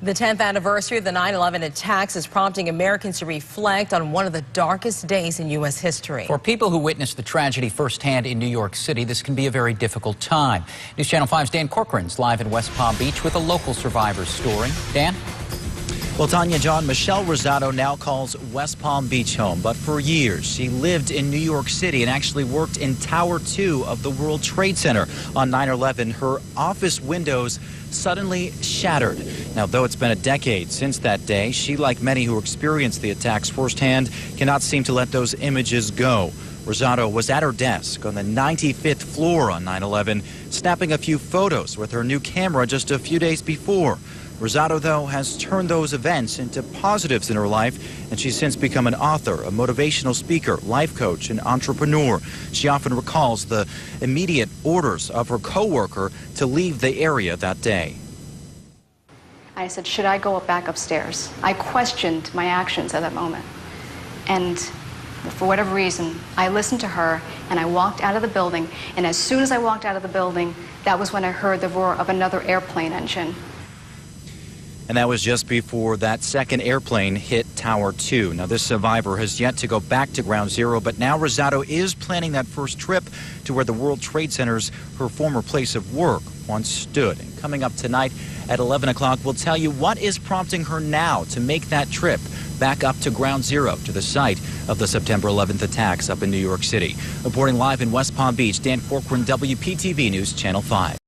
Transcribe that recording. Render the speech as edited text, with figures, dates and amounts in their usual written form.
The 10th anniversary of the 9/11 attacks is prompting Americans to reflect on one of the darkest days in U.S. history. For people who witnessed the tragedy firsthand in New York City, this can be a very difficult time. News Channel 5's Dan Corcoran's live in West Palm Beach with a local survivor's story. Dan? Well, Tanya, John, Michelle Rosado now calls West Palm Beach home, but for years she lived in New York City and actually worked in Tower 2 of the World Trade Center. On 9/11, her office windows suddenly shattered. Now, though it's been a decade since that day, she, like many who experienced the attacks firsthand, cannot seem to let those images go. Rosado was at her desk on the 95th floor on 9/11, snapping a few photos with her new camera just a few days before. Rosado, though, has turned those events into positives in her life, and she's since become an author, a motivational speaker, life coach, and entrepreneur. She often recalls the immediate orders of her coworker to leave the area that day. I said, should I go back upstairs? I questioned my actions at that moment. And for whatever reason, I listened to her and I walked out of the building. And as soon as I walked out of the building, that was when I heard the roar of another airplane engine. And that was just before that second airplane hit Tower 2. Now, this survivor has yet to go back to Ground Zero, but now Rosado is planning that first trip to where the World Trade Center's her former place of work once stood. And coming up tonight at 11 o'clock, we'll tell you what is prompting her now to make that trip back up to Ground Zero, to the site of the September 11th attacks up in New York City. Reporting live in West Palm Beach, Dan Corcoran, WPTV News Channel 5.